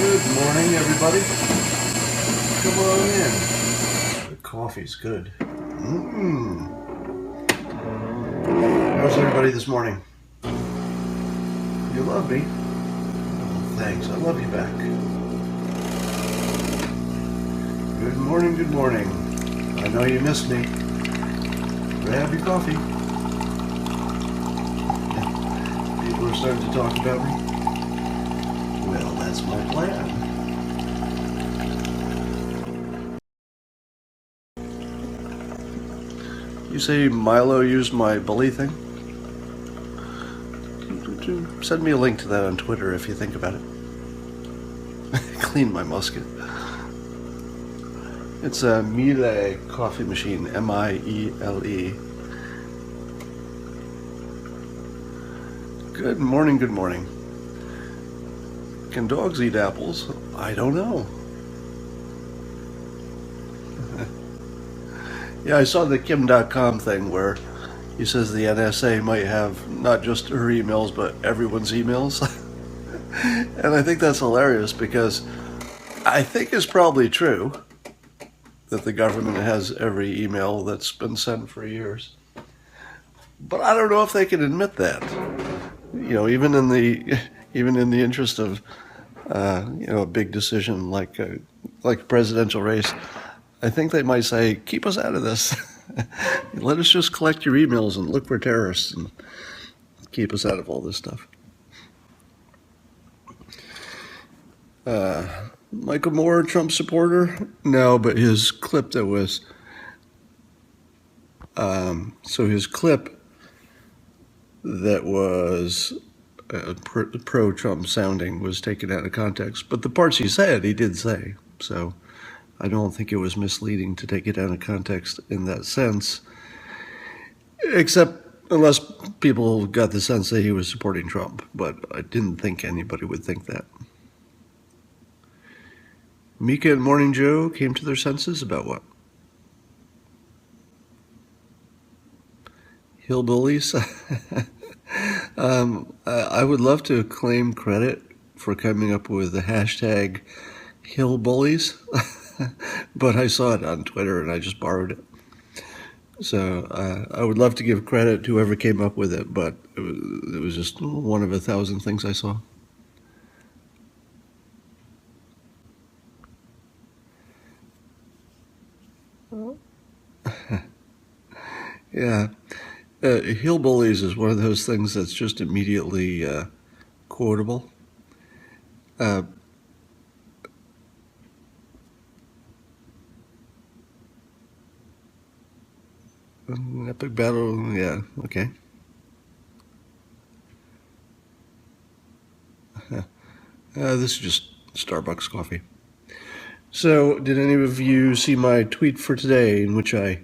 Good morning, everybody. Come on in. The coffee's good. How's everybody this morning? You love me? Oh, thanks. I love you back. Good morning, good morning. I know you missed me. Grab your coffee. People are starting to talk about me. Well, that's my plan. You say Milo used my bully thing? Send me a link to that on Twitter if you think about it. Clean my musket. It's a Miele coffee machine, M-I-E-L-E. Good morning, good morning. Can dogs eat apples? I don't know. Yeah, I saw the Kim.com thing where he says the NSA might have not just her emails, but everyone's emails. And I think that's hilarious because I think it's probably true that the government has every email that's been sent for years. But I don't know if they can admit that. You know, even in the interest of a big decision like a presidential race, I think they might say, keep us out of this. Let us just collect your emails and look for terrorists and keep us out of all this stuff. Michael Moore, Trump supporter? No, but his clip that was... his clip that was pro-Trump sounding was taken out of context. But the parts he said, he did say. So I don't think it was misleading to take it out of context in that sense. Except unless people got the sense that he was supporting Trump. But I didn't think anybody would think that. Mika and Morning Joe came to their senses about what? Hillbillies? I would love to claim credit for coming up with the hashtag Hillbillies, but I saw it on Twitter and I just borrowed it. So I would love to give credit to whoever came up with it, but it was just one of 1,000 things I saw. Yeah. Hillbillies is one of those things that's just immediately quotable. Epic battle, yeah, okay. This is just Starbucks coffee. So, did any of you see my tweet for today in which I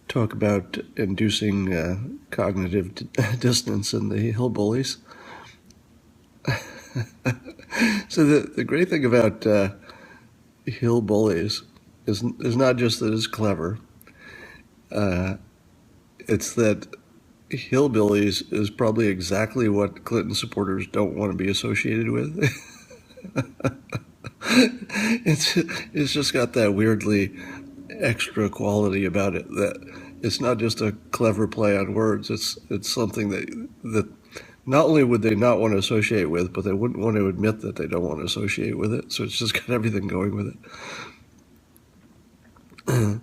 talk about inducing cognitive dissonance in the hillbillies? So the great thing about hillbillies is not just that it's clever. It's that hillbillies is probably exactly what Clinton supporters don't want to be associated with. It's just got that weirdly extra quality about it that it's not just a clever play on words. It's something that not only would they not want to associate with, but they wouldn't want to admit that they don't want to associate with it. So it's just got everything going with it.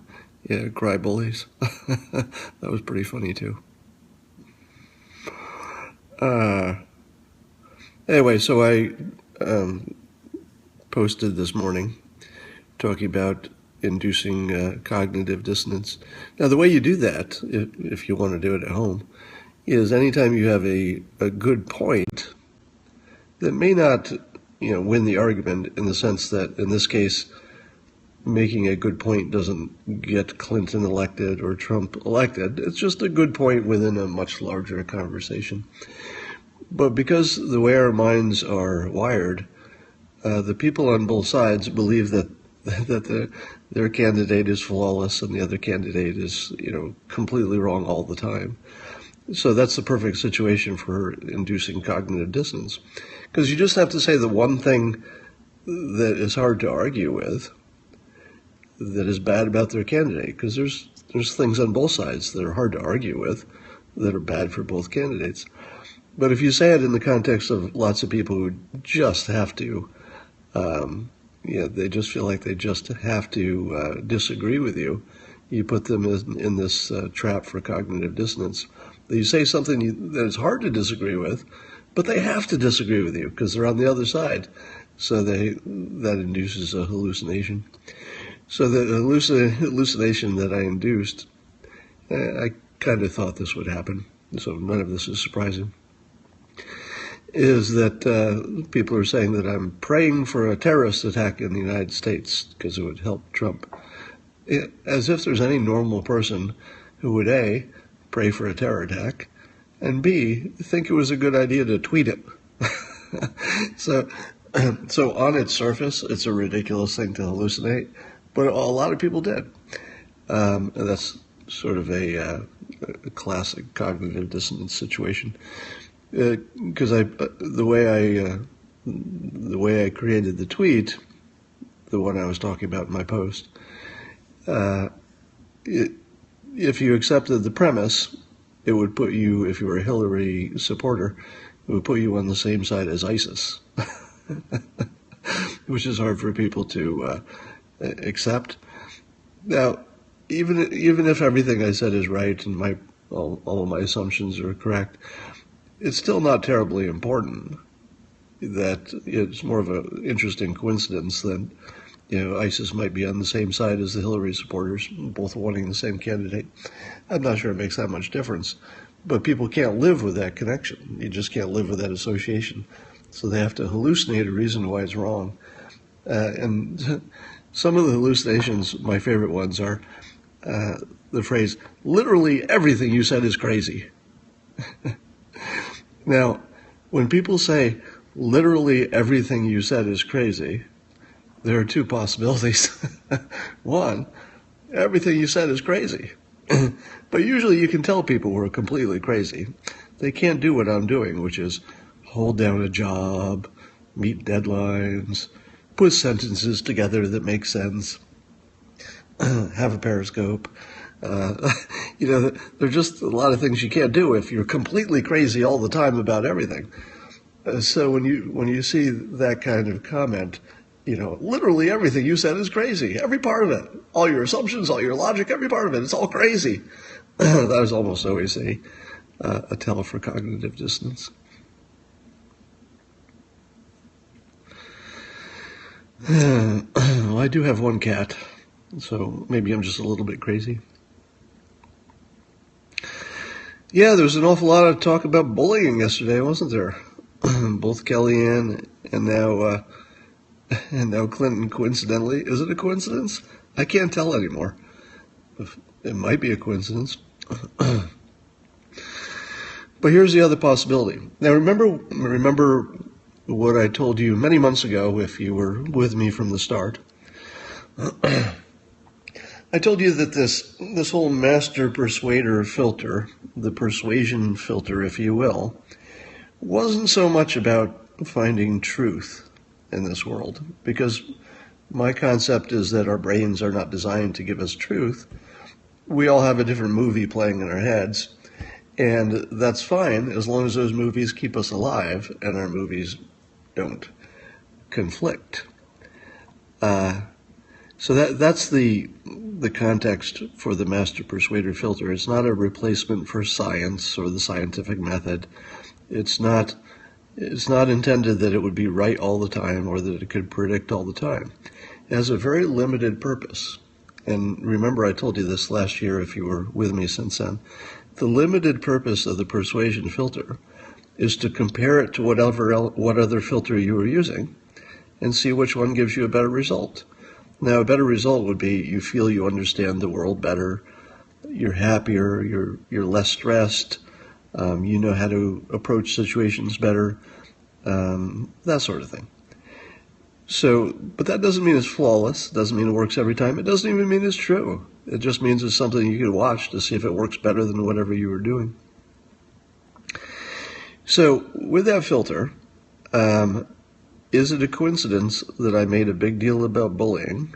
Yeah, cry bullies. That was pretty funny too. Anyway, so I posted this morning talking about inducing cognitive dissonance. Now, the way you do that, if you want to do it at home, is anytime you have a good point that may not, win the argument in the sense that, in this case, making a good point doesn't get Clinton elected or Trump elected. It's just a good point within a much larger conversation. But because the way our minds are wired, the people on both sides believe that their candidate is flawless and the other candidate is, completely wrong all the time. So that's the perfect situation for inducing cognitive dissonance. Because you just have to say the one thing that is hard to argue with, that is bad about their candidate, because there's things on both sides that are hard to argue with that are bad for both candidates. But if you say it in the context of lots of people who just have to, they just feel like they just have to disagree with you, you put them in this trap for cognitive dissonance. You say something that is hard to disagree with, but they have to disagree with you because they're on the other side. So that induces a hallucination. So the hallucination that I induced, I kind of thought this would happen, so none of this is surprising, is that people are saying that I'm praying for a terrorist attack in the United States because it would help Trump. As if there's any normal person who would A, pray for a terror attack, and B, think it was a good idea to tweet it. So on its surface, it's a ridiculous thing to hallucinate, but a lot of people did. And that's sort of a classic cognitive dissonance situation. Because the way I created the tweet, the one I was talking about in my post, if you accepted the premise, it would put you, if you were a Hillary supporter, it would put you on the same side as ISIS, which is hard for people to accept. Now, even if everything I said is right and all of my assumptions are correct, it's still not terribly important. That it's more of an interesting coincidence that ISIS might be on the same side as the Hillary supporters, both wanting the same candidate. I'm not sure it makes that much difference, but people can't live with that connection. You just can't live with that association. So they have to hallucinate a reason why it's wrong. And some of the hallucinations, my favorite ones, are the phrase, literally everything you said is crazy. Now, when people say, literally everything you said is crazy, there are two possibilities. One, everything you said is crazy. But usually you can tell people who are completely crazy. They can't do what I'm doing, which is hold down a job, meet deadlines, put sentences together that make sense, have a Periscope. There are just a lot of things you can't do if you're completely crazy all the time about everything. So when you see that kind of comment, literally everything you said is crazy. Every part of it. All your assumptions, all your logic, every part of it. It's all crazy. That is almost always a tell for cognitive dissonance. Well, I do have one cat, so maybe I'm just a little bit crazy. Yeah, there was an awful lot of talk about bullying yesterday, wasn't there? Both Kellyanne and now Clinton, coincidentally. Is it a coincidence? I can't tell anymore. It might be a coincidence. But here's the other possibility. Now remember what I told you many months ago, if you were with me from the start. I told you that this whole master persuader filter, the persuasion filter, if you will, wasn't so much about finding truth in this world, because my concept is that our brains are not designed to give us truth. We all have a different movie playing in our heads, and that's fine as long as those movies keep us alive and our movies don't conflict. So that's the context for the master persuader filter. It's not a replacement for science or the scientific method. It's not intended that it would be right all the time or that it could predict all the time. It has a very limited purpose. And remember, I told you this last year if you were with me since then. The limited purpose of the persuasion filter is to compare it to what other filter you were using and see which one gives you a better result. Now, a better result would be you feel you understand the world better, you're happier, you're less stressed, you know how to approach situations better, that sort of thing. So, but that doesn't mean it's flawless, doesn't mean it works every time, it doesn't even mean it's true. It just means it's something you can watch to see if it works better than whatever you were doing. So, with that filter, is it a coincidence that I made a big deal about bullying?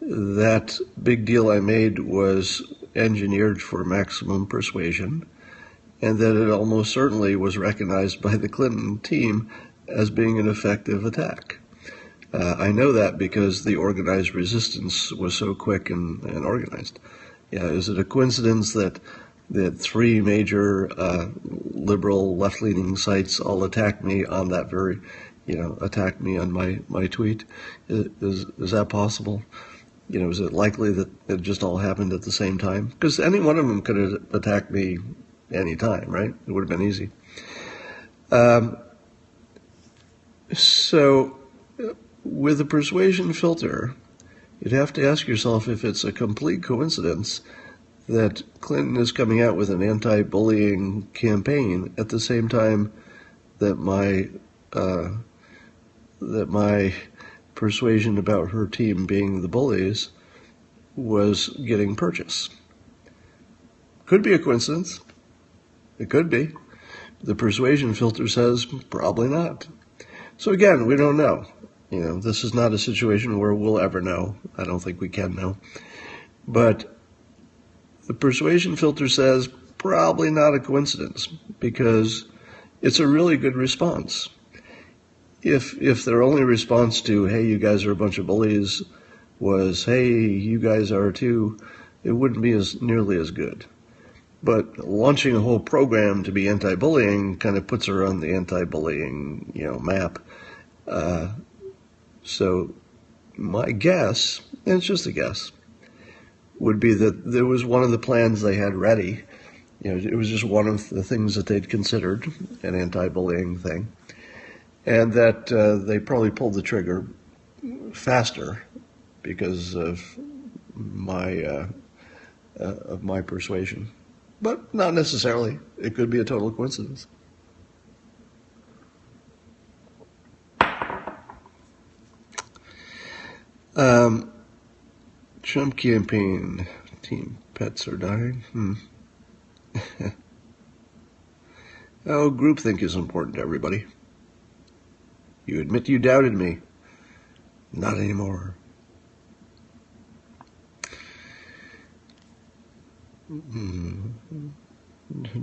That big deal I made was engineered for maximum persuasion, and that it almost certainly was recognized by the Clinton team as being an effective attack. I know that because the organized resistance was so quick and organized. Yeah, is it a coincidence that three major liberal left-leaning sites all attacked me on that very, attacked me on my tweet? Is that possible? Is it likely that it just all happened at the same time? Because any one of them could have attacked me any time, right? It would have been easy. So with the persuasion filter, you'd have to ask yourself if it's a complete coincidence that Clinton is coming out with an anti-bullying campaign at the same time that my persuasion about her team being the bullies was getting purchase. Could be a coincidence. It could be. The persuasion filter says probably not. So again, we don't know. This is not a situation where we'll ever know. I don't think we can know. But the persuasion filter says probably not a coincidence because it's a really good response. If their only response to, hey, you guys are a bunch of bullies, was, hey, you guys are too, it wouldn't be nearly as good. But launching a whole program to be anti-bullying kind of puts her on the anti-bullying, map. So my guess, and it's just a guess, would be that there was one of the plans they had ready. It was just one of the things that they'd considered, an anti-bullying thing, and that they probably pulled the trigger faster because of my persuasion. But not necessarily. It could be a total coincidence. Trump campaign team pets are dying. Oh, groupthink is important to everybody. You admit you doubted me. Not anymore.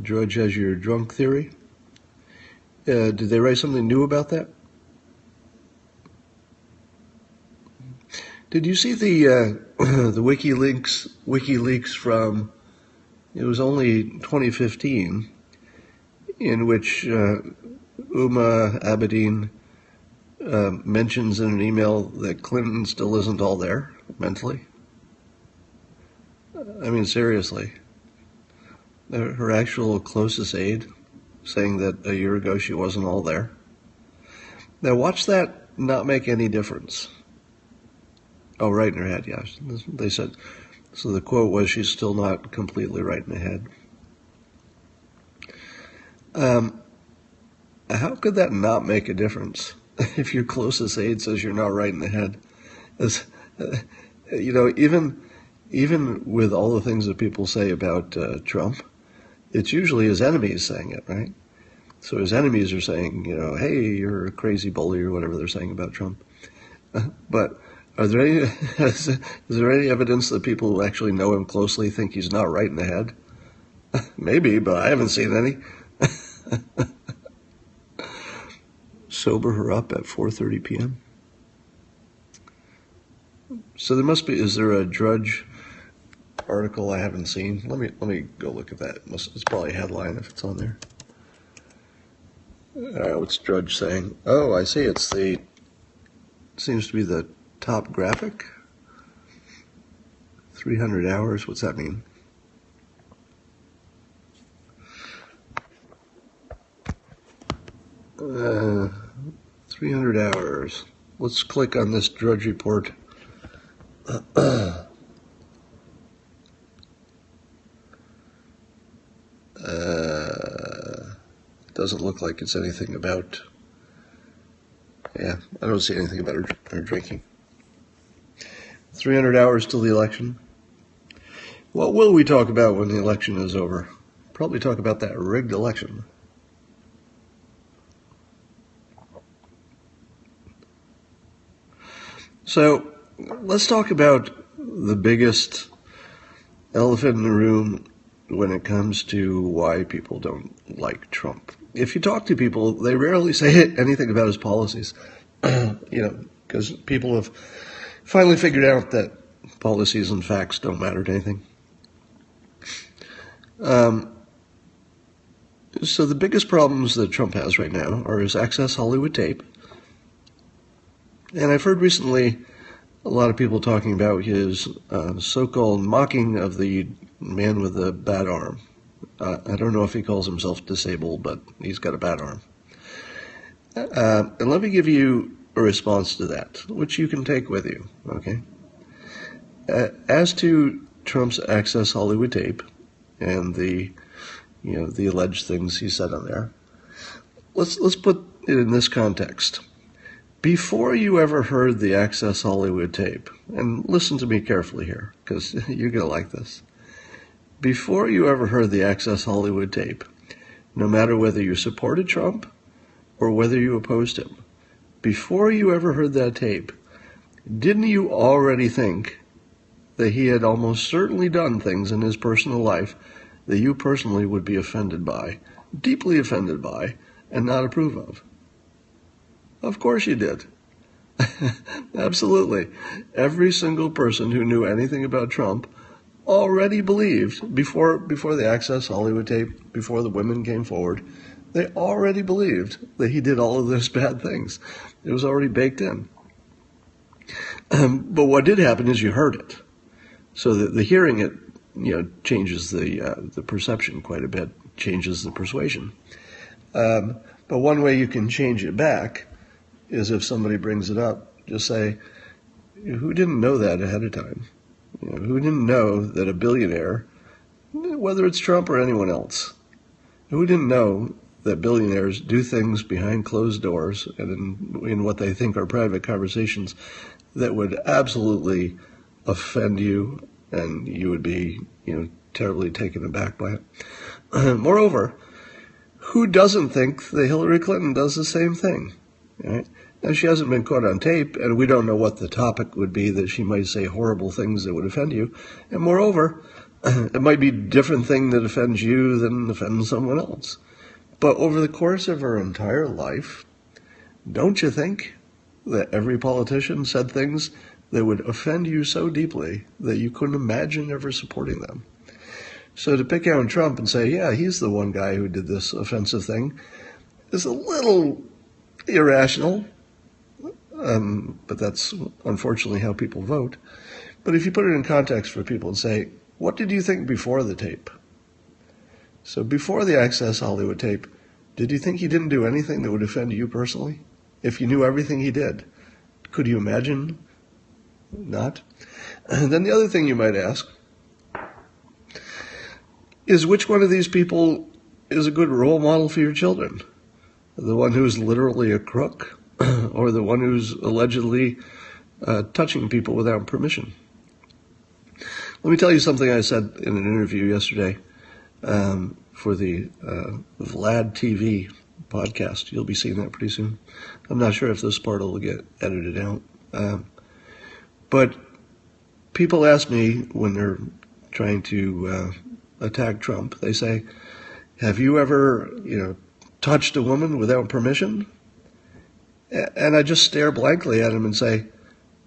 Drudge has your drunk theory. Did they write something new about that? Did you see the the WikiLeaks from, it was only 2015, in which Uma Abedin mentions in an email that Clinton still isn't all there mentally? I mean, seriously. Her actual closest aide saying that a year ago she wasn't all there. Now watch that not make any difference. Oh, right in her head, yes. They said, so the quote was, she's still not completely right in the head. How could that not make a difference if your closest aide says you're not right in the head? Even with all the things that people say about Trump, it's usually his enemies saying it, right? So his enemies are saying, hey, you're a crazy bully or whatever they're saying about Trump. But is there any evidence that people who actually know him closely think he's not right in the head? Maybe, but I haven't seen any. Sober her up at 4:30 p.m. So there must be, is there a Drudge article I haven't seen? Let me go look at that. It's probably a headline if it's on there. What's Drudge saying? Oh, I see. Seems to be the top graphic. 300 hours. What's that mean? Uh, 300 hours. Let's click on this Drudge report. Doesn't look like it's anything about, I don't see anything about her drinking. 300 hours till the election. What will we talk about when the election is over? Probably talk about that rigged election. So let's talk about the biggest elephant in the room when it comes to why people don't like Trump. If you talk to people, they rarely say anything about his policies, because people have finally figured out that policies and facts don't matter to anything. So the biggest problems that Trump has right now are his access Hollywood tape. And I've heard recently a lot of people talking about his so-called mocking of the man with the bad arm. I don't know if he calls himself disabled, but he's got a bad arm. And let me give you a response to that, which you can take with you, okay? As to Trump's access Hollywood tape and the alleged things he said on there, let's put it in this context. Before you ever heard the Access Hollywood tape, and listen to me carefully here, because you're going to like this. Before you ever heard the Access Hollywood tape, no matter whether you supported Trump or whether you opposed him, before you ever heard that tape, didn't you already think that he had almost certainly done things in his personal life that you personally would be offended by, deeply offended by, and not approve of? Of course you did. Absolutely. Every single person who knew anything about Trump already believed, before the Access Hollywood tape, before the women came forward, they already believed that he did all of those bad things. It was already baked in. But what did happen is you heard it. So the hearing it, changes the perception quite a bit, changes the persuasion. But one way you can change it back is if somebody brings it up, just say, who didn't know that ahead of time? Who didn't know that a billionaire, whether it's Trump or anyone else, who didn't know that billionaires do things behind closed doors and in what they think are private conversations that would absolutely offend you, and you would be, terribly taken aback by it. Moreover, who doesn't think that Hillary Clinton does the same thing? Right? Now, she hasn't been caught on tape, and we don't know what the topic would be that she might say horrible things that would offend you. And moreover, it might be a different thing that offends you than offends someone else. But over the course of her entire life, don't you think that every politician said things that would offend you so deeply that you couldn't imagine ever supporting them? So to pick out Trump and say, yeah, he's the one guy who did this offensive thing, is a little irrational, but that's unfortunately how people vote. But if you put it in context for people and say, what did you think before the tape? So before the Access Hollywood tape, did you think he didn't do anything that would offend you personally? If you knew everything he did, could you imagine not? And then the other thing you might ask is, which one of these people is a good role model for your children? The one who's literally a crook, or the one who's allegedly touching people without permission? Let me tell you something I said in an interview yesterday for the Vlad TV podcast. You'll be seeing that pretty soon. I'm not sure if this part will get edited out. But people ask me when they're trying to attack Trump, they say, have you ever, touched a woman without permission? And I just stare blankly at him and say,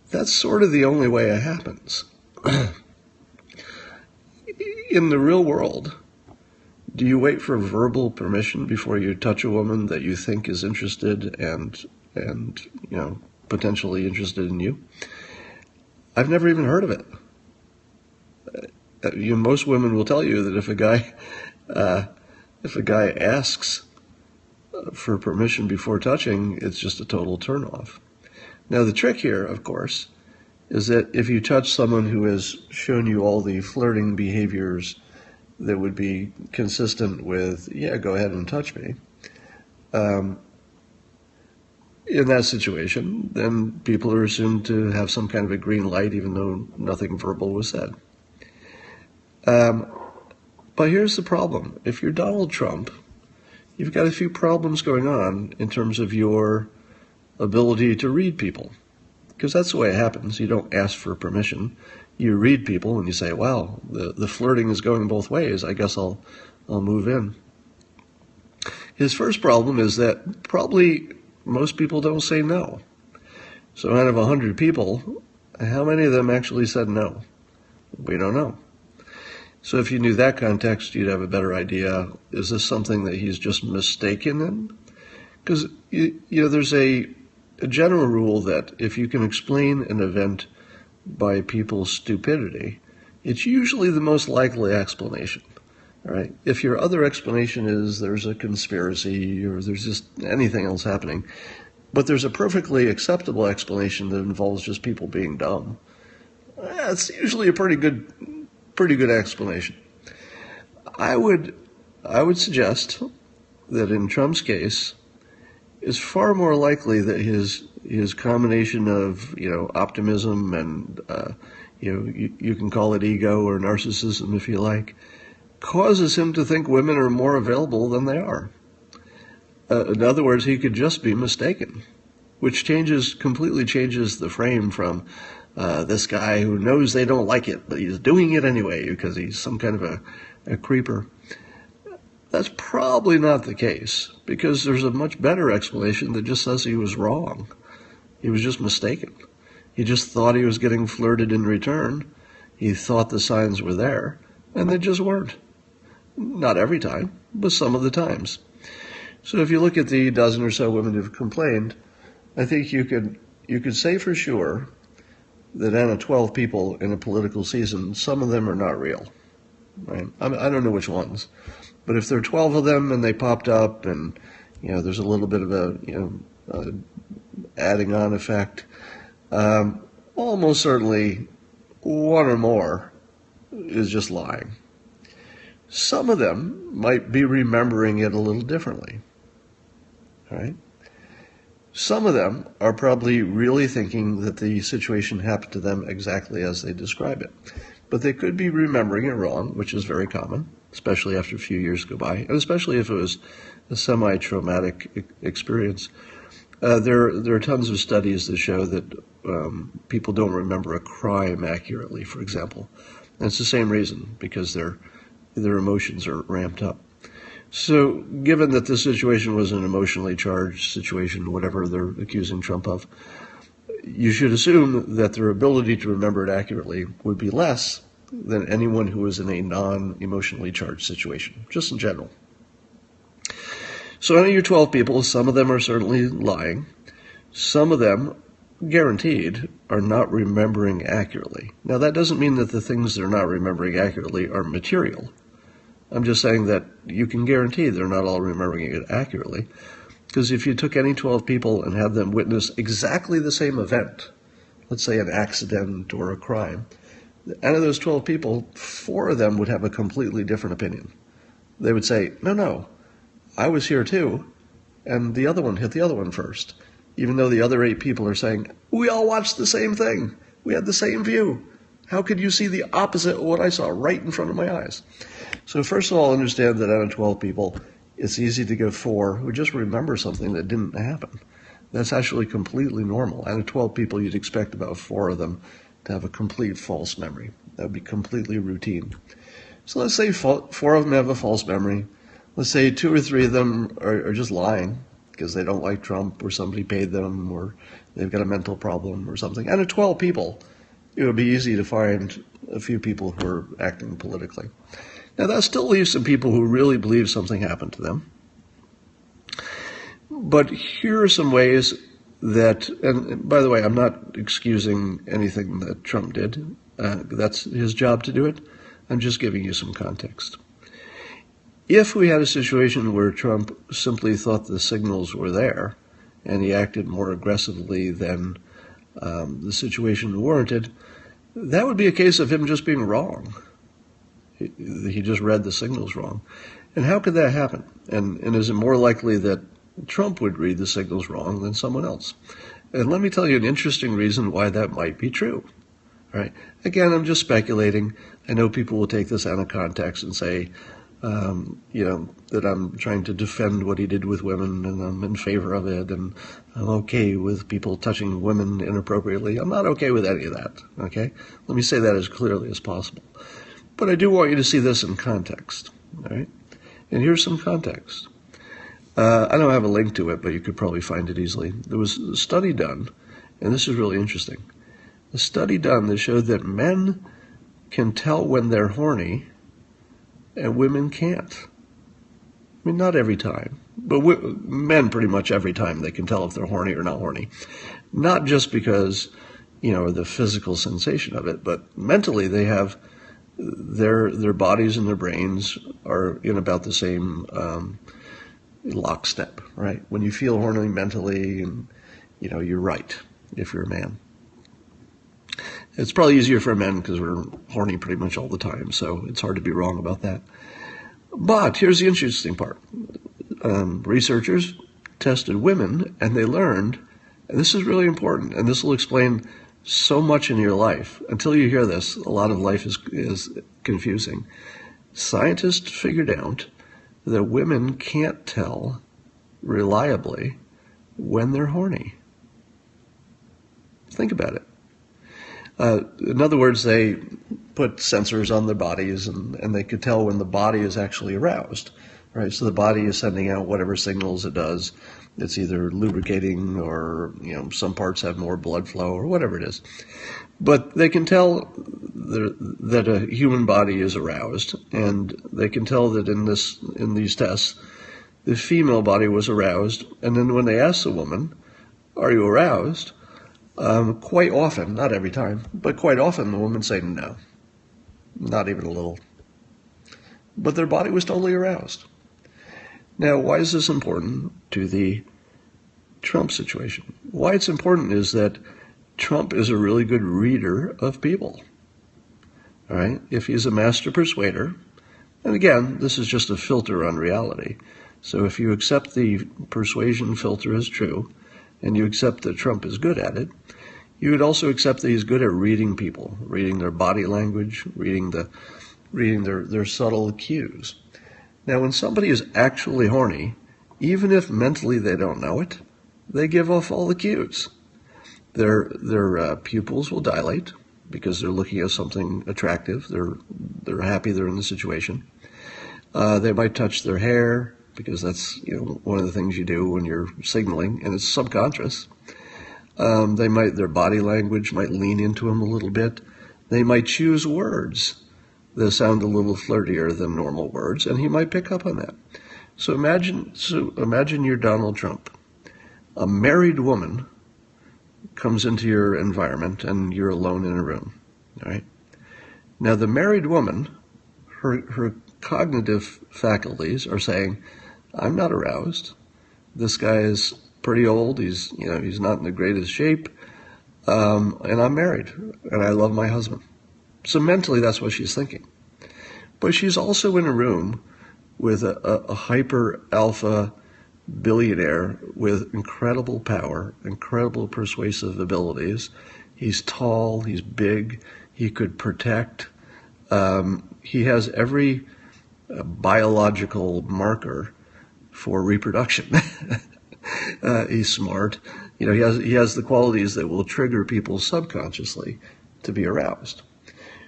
that's sort of the only way it happens. In the real world, do you wait for verbal permission before you touch a woman that you think is interested and potentially interested in you? I've never even heard of it. Most women will tell you that if a guy asks for permission before touching, it's just a total turnoff. Now, the trick here, of course, is that if you touch someone who has shown you all the flirting behaviors that would be consistent with, yeah, go ahead and touch me, in that situation, then people are assumed to have some kind of a green light, even though nothing verbal was said. But here's the problem. If you're Donald Trump, you've got a few problems going on in terms of your ability to read people. because that's the way it happens. You don't ask for permission. You read people and you say, wow, the flirting is going both ways. I guess I'll move in. His first problem is that probably most people don't say no. So out of 100 people, how many of them actually said no? We don't know. So if you knew that context, you'd have a better idea. Is this something that he's just mistaken in? Because there's a general rule that if you can explain an event by people's stupidity, it's usually the most likely explanation. All right. If your other explanation is there's a conspiracy or there's just anything else happening, but there's a perfectly acceptable explanation that involves just people being dumb, that's usually a pretty good explanation. I would suggest that in Trump's case, it's far more likely that his combination of optimism and you can call it ego or narcissism if you like, causes him to think women are more available than they are. In other words, he could just be mistaken, which completely changes the frame from this guy who knows they don't like it, but he's doing it anyway because he's some kind of a creeper. That's probably not the case, because there's a much better explanation that just says he was wrong. He was just mistaken. He just thought he was getting flirted in return. He thought the signs were there, and they just weren't. Not every time, but some of the times. So if you look at the dozen or so women who've complained, I think you could say for sure that out of 12 people in a political season, some of them are not real. Right? I don't know which ones, but if there are 12 of them and they popped up, and there's a little bit of a adding on effect, almost certainly one or more is just lying. Some of them might be remembering it a little differently. All right? Some of them are probably really thinking that the situation happened to them exactly as they describe it. But they could be remembering it wrong, which is very common, especially after a few years go by, and especially if it was a semi-traumatic experience. There are tons of studies that show that people don't remember a crime accurately, for example. And it's the same reason, because their emotions are ramped up. So given that this situation was an emotionally charged situation, whatever they're accusing Trump of, you should assume that their ability to remember it accurately would be less than anyone who is in a non-emotionally charged situation, just in general. So out of your 12 people, some of them are certainly lying. Some of them, guaranteed, are not remembering accurately. Now, that doesn't mean that the things they're not remembering accurately are material. I'm just saying that you can guarantee they're not all remembering it accurately. Because if you took any 12 people and had them witness exactly the same event, let's say an accident or a crime, out of those 12 people, 4 of them would have a completely different opinion. They would say, no, I was here too, and the other one hit the other one first. Even though the other 8 people are saying, we all watched the same thing. We had the same view. How could you see the opposite of what I saw right in front of my eyes? So first of all, understand that out of 12 people, it's easy to get 4 who just remember something that didn't happen. That's actually completely normal. Out of 12 people, you'd expect about 4 of them to have a complete false memory. That would be completely routine. So let's say 4 of them have a false memory. Let's say 2 or 3 of them are just lying because they don't like Trump, or somebody paid them, or they've got a mental problem or something. Out of 12 people, it would be easy to find a few people who are acting politically. Now, that still leaves some people who really believe something happened to them. But here are some ways that, and by the way, I'm not excusing anything that Trump did. That's his job to do it. I'm just giving you some context. If we had a situation where Trump simply thought the signals were there and he acted more aggressively than the situation warranted, that would be a case of him just being wrong. He just read the signals wrong. And how could that happen? And is it more likely that Trump would read the signals wrong than someone else? And let me tell you an interesting reason why that might be true. All right. Again, I'm just speculating. I know people will take this out of context and say, that I'm trying to defend what he did with women and I'm in favor of it and I'm okay with people touching women inappropriately. I'm not okay with any of that, okay? Let me say that as clearly as possible. But I do want you to see this in context, all right? And here's some context. I don't have a link to it, but you could probably find it easily. There was a study done, and this is really interesting. A study done that showed that men can tell when they're horny and women can't. I mean, not every time, but men pretty much every time they can tell if they're horny or not horny. Not just because, the physical sensation of it, but mentally they have their bodies and their brains are in about the same lockstep, right? When you feel horny mentally, and you're right if you're a man. It's probably easier for men because we're horny pretty much all the time, so it's hard to be wrong about that. But here's the interesting part. Researchers tested women, and they learned, and this is really important, and this will explain so much in your life. Until you hear this, a lot of life is confusing. Scientists figured out that women can't tell reliably when they're horny. Think about it. In other words, they put sensors on their bodies and they could tell when the body is actually aroused, right? So the body is sending out whatever signals it does. It's either lubricating or, some parts have more blood flow or whatever it is. But they can tell that a human body is aroused, and they can tell that in these tests, the female body was aroused. And then when they asked the woman, "Are you aroused?" Quite often, not every time, but quite often the woman say no, not even a little. But their body was totally aroused. Now, why is this important to the Trump situation? Why it's important is that Trump is a really good reader of people. All right? If he's a master persuader, and again, this is just a filter on reality. So if you accept the persuasion filter as true, and you accept that Trump is good at it, you would also accept that he's good at reading people, reading their body language, reading their subtle cues. Now, when somebody is actually horny, even if mentally they don't know it, they give off all the cues. Their pupils will dilate because they're looking at something attractive. They're happy they're in the situation. They might touch their hair because that's one of the things you do when you're signaling, and it's subconscious. Their body language might lean into them a little bit. They might choose words that sound a little flirtier than normal words, and he might pick up on that. So imagine you're Donald Trump. A married woman comes into your environment, and you're alone in a room. All right. Now, the married woman, her cognitive faculties are saying, "I'm not aroused. This guy is pretty old. He's not in the greatest shape, and I'm married, and I love my husband." So mentally, that's what she's thinking. But she's also in a room with a hyper alpha billionaire with incredible power, incredible persuasive abilities. He's tall, he's big, he could protect. He has every biological marker for reproduction. He's smart. He has the qualities that will trigger people subconsciously to be aroused.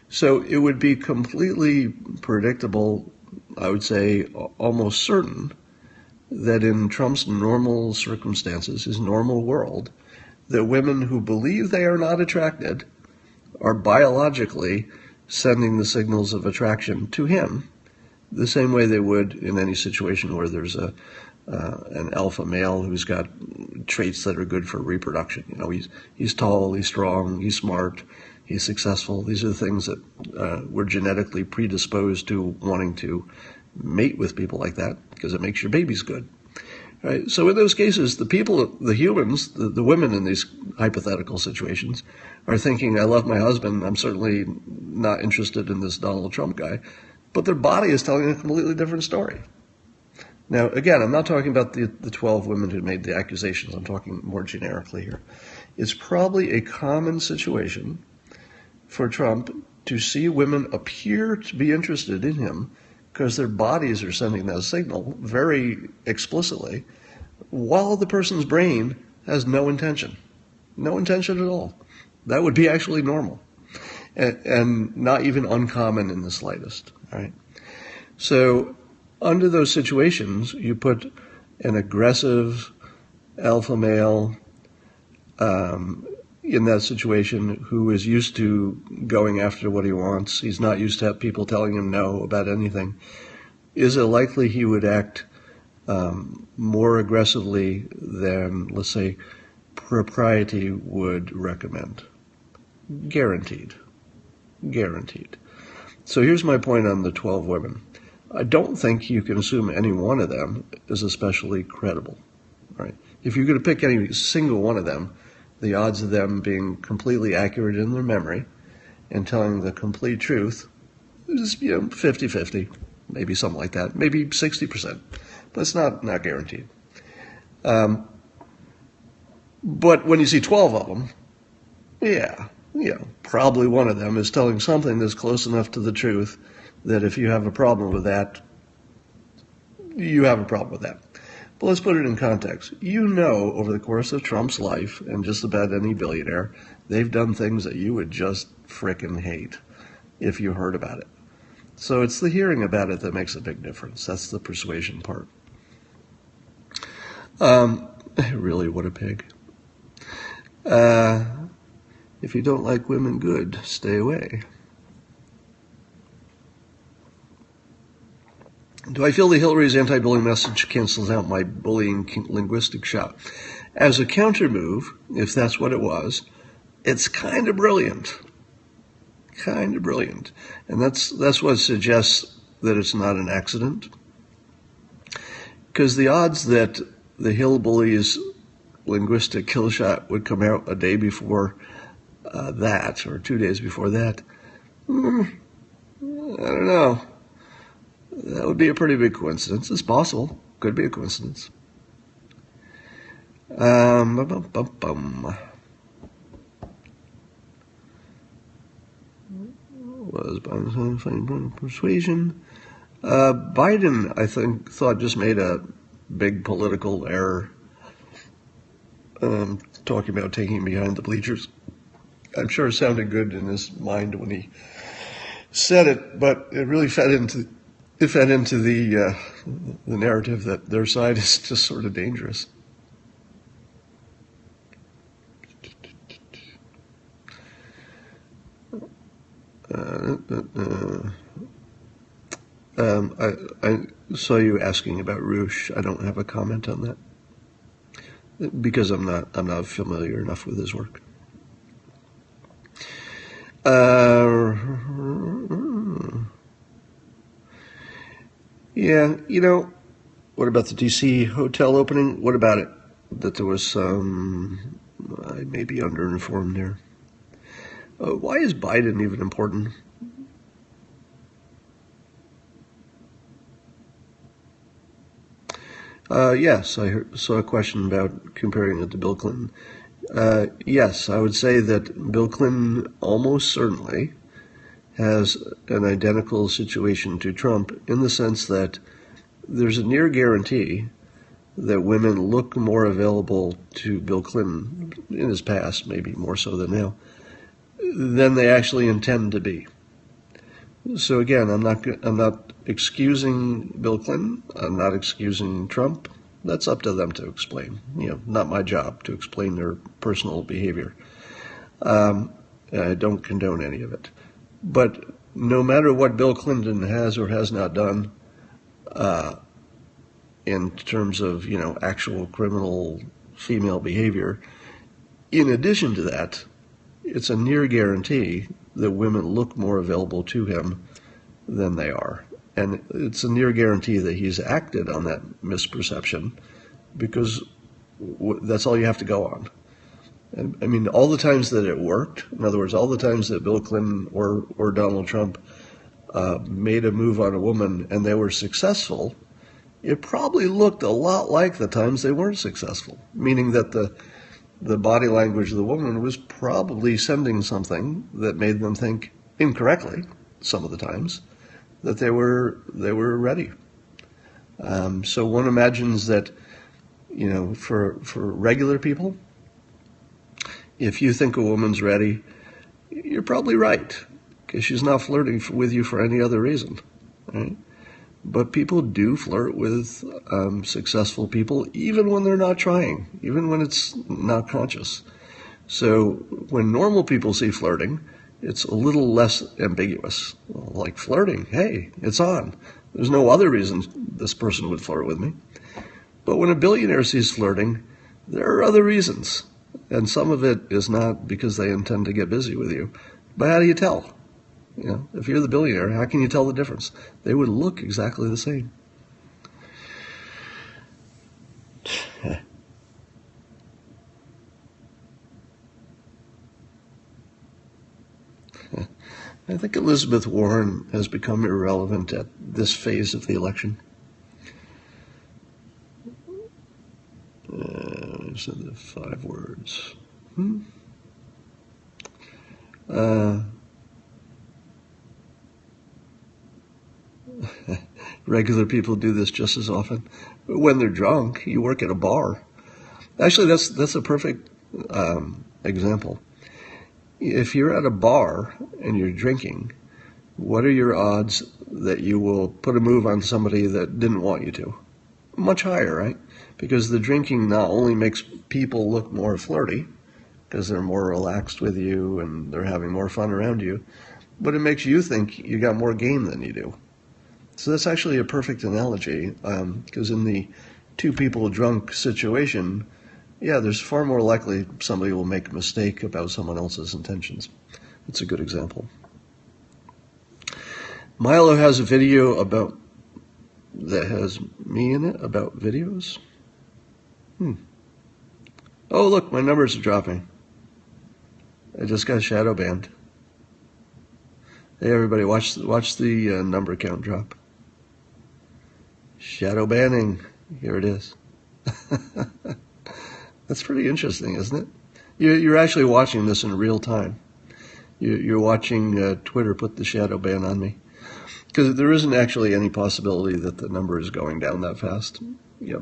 So it would be completely predictable, I would say almost certain, that in Trump's normal circumstances, his normal world, that women who believe they are not attracted are biologically sending the signals of attraction to him the same way they would in any situation where there's an alpha male who's got traits that are good for reproduction. He's tall, he's strong, he's smart, he's successful. These are the things that we're genetically predisposed to wanting to mate with people like that because it makes your babies good. Right? So in those cases, the humans, the women in these hypothetical situations are thinking, "I love my husband. I'm certainly not interested in this Donald Trump guy." But their body is telling a completely different story. Now, again, I'm not talking about the 12 women who made the accusations. I'm talking more generically here. It's probably a common situation for Trump to see women appear to be interested in him because their bodies are sending that signal very explicitly, while the person's brain has no intention at all. That would be actually normal and not even uncommon in the slightest, right? So under those situations, you put an aggressive alpha male in that situation who is used to going after what he wants. He's not used to have people telling him no about anything. Is it likely he would act more aggressively than, let's say, propriety would recommend? Guaranteed. Guaranteed. So here's my point on the 12 women. I don't think you can assume any one of them is especially credible, right? If you're going to pick any single one of them, the odds of them being completely accurate in their memory and telling the complete truth is, 50-50, maybe something like that, maybe 60%, but it's not guaranteed. But when you see 12 of them, probably one of them is telling something that's close enough to the truth that if you have a problem with that, you have a problem with that. But let's put it in context. Over the course of Trump's life, and just about any billionaire, they've done things that you would just frickin' hate if you heard about it. So it's the hearing about it that makes a big difference. That's the persuasion part. Really, what a pig. If you don't like women, good, stay away. Do I feel that Hillary's anti-bullying message cancels out my bullying linguistic shot? As a counter move, if that's what it was, it's kind of brilliant. Kind of brilliant. And that's what suggests that it's not an accident. Because the odds that the Hill bullies linguistic kill shot would come out a day before that, or 2 days before that, I don't know. That would be a pretty big coincidence. It's possible. Could be a coincidence. Was Biden persuasion? Biden, I thought just made a big political error talking about taking behind the bleachers. I'm sure it sounded good in his mind when he said it, but it really fed into the narrative that their side is just sort of dangerous. I saw you asking about Roosh. I don't have a comment on that because I'm not familiar enough with his work. Yeah, what about the DC hotel opening? What about it? That there was some, I may be underinformed there. Why is Biden even important? Yes, I saw a question about comparing it to Bill Clinton. Yes, I would say that Bill Clinton almost certainly has an identical situation to Trump in the sense that there's a near guarantee that women look more available to Bill Clinton in his past, maybe more so than now, than they actually intend to be. So again, I'm not excusing Bill Clinton. I'm not excusing Trump. That's up to them to explain. Not my job to explain their personal behavior. I don't condone any of it. But no matter what Bill Clinton has or has not done in terms of, actual criminal female behavior, in addition to that, it's a near guarantee that women look more available to him than they are. And it's a near guarantee that he's acted on that misperception because that's all you have to go on. I mean, all the times that it worked, in other words, all the times that Bill Clinton or Donald Trump made a move on a woman and they were successful, it probably looked a lot like the times they weren't successful, meaning that the body language of the woman was probably sending something that made them think incorrectly, some of the times, that they were ready. So one imagines that, for regular people, if you think a woman's ready, you're probably right, because she's not flirting with you for any other reason, right? But people do flirt with successful people, even when they're not trying, even when it's not conscious. So when normal people see flirting, it's a little less ambiguous. Like flirting, hey, it's on. There's no other reason this person would flirt with me. But when a billionaire sees flirting, there are other reasons. And some of it is not because they intend to get busy with you. But how do you tell? If you're the billionaire, how can you tell the difference? They would look exactly the same. I think Elizabeth Warren has become irrelevant at this phase of the election. These are the 5 words. Regular people do this just as often. When they're drunk, you work at a bar. Actually, that's a perfect example. If you're at a bar and you're drinking, what are your odds that you will put a move on somebody that didn't want you to? Much higher, right? Because the drinking not only makes people look more flirty, because they're more relaxed with you and they're having more fun around you, but it makes you think you got more game than you do. So that's actually a perfect analogy, because in the 2 people drunk situation, yeah, there's far more likely somebody will make a mistake about someone else's intentions. It's a good example. Milo has a video that has me in it about videos. Oh, look, my numbers are dropping. I just got shadow banned. Hey, everybody, watch the number count drop. Shadow banning. Here it is. That's pretty interesting, isn't it? You're actually watching this in real time. You're watching Twitter put the shadow ban on me. Because there isn't actually any possibility that the number is going down that fast,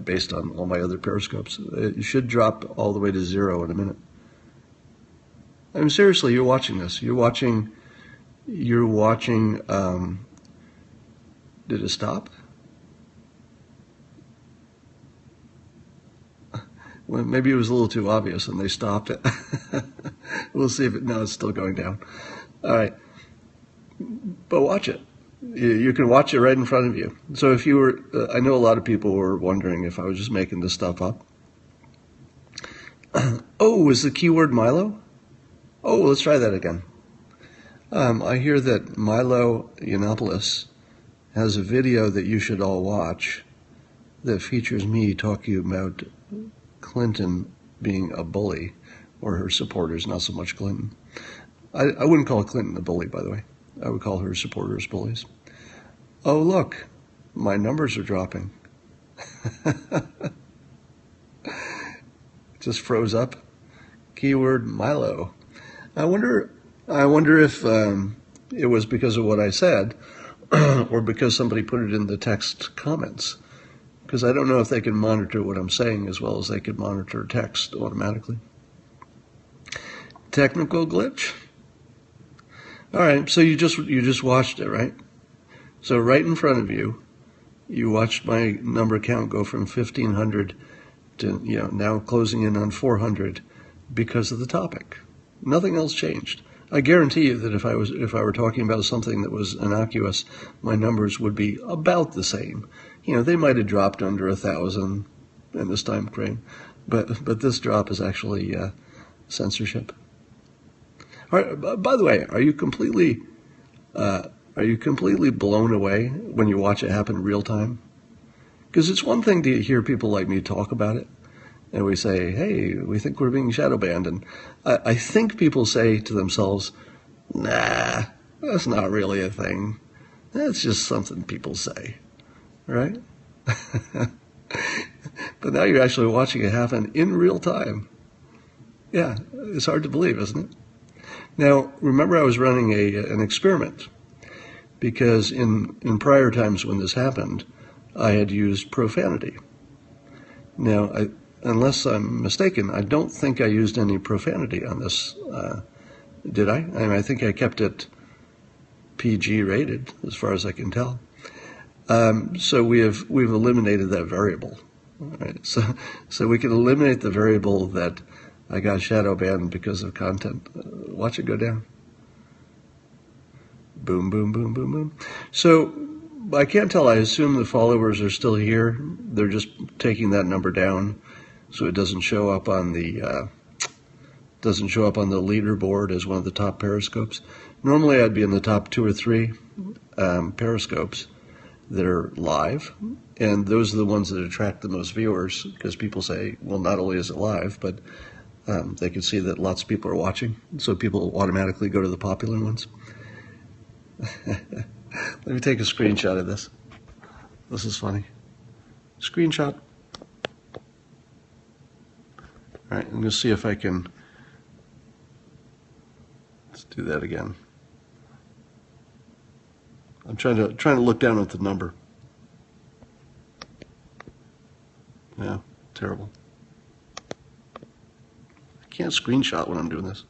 based on all my other periscopes. It should drop all the way to 0 in a minute. I mean, seriously, you're watching this. You're watching, did it stop? Well, maybe it was a little too obvious and they stopped it. We'll see if no, it's still going down. All right. But watch it. You can watch it right in front of you. So if you were, I know a lot of people were wondering if I was just making this stuff up. Oh, was the keyword Milo? Oh, let's try that again. I hear that Milo Yiannopoulos has a video that you should all watch that features me talking about Clinton being a bully, or her supporters, not so much Clinton. I wouldn't call Clinton a bully, by the way. I would call her supporters bullies. Oh, look, my numbers are dropping. Just froze up. Keyword Milo. I wonder if it was because of what I said, or because somebody put it in the text comments. Because I don't know if they can monitor what I'm saying as well as they can monitor text automatically. Technical glitch. All right, so you just watched it, right? So right in front of you, you watched my number count go from 1,500 to now closing in on 400 because of the topic. Nothing else changed. I guarantee you that if I were talking about something that was innocuous, my numbers would be about the same. They might have dropped under 1,000 in this time frame, but this drop is actually censorship. All right, by the way, are you completely blown away when you watch it happen in real time? Because it's one thing to hear people like me talk about it, and we say, hey, we think we're being shadow banned. And I think people say to themselves, nah, that's not really a thing. That's just something people say, right? But now you're actually watching it happen in real time. Yeah, it's hard to believe, isn't it? Now, remember I was running an experiment. because in prior times when this happened, I had used profanity. Now, unless I'm mistaken, I don't think I used any profanity on this. Did I? I mean, I think I kept it PG rated, as far as I can tell. So we've eliminated that variable. Right? So we can eliminate the variable that I got shadow banned because of content. Watch it go down. Boom, boom, boom, boom, boom. So I can't tell. I assume the followers are still here. They're just taking that number down, so it doesn't show up on the leaderboard as one of the top periscopes. Normally, I'd be in the top 2 or 3 periscopes that are live, and those are the ones that attract the most viewers because people say, well, not only is it live, but they can see that lots of people are watching, so people automatically go to the popular ones. Let me take a screenshot of this. This is funny. Screenshot. All right, I'm going to see if I can. Let's do that again. I'm trying to look down at the number. Yeah, terrible. I can't screenshot when I'm doing this.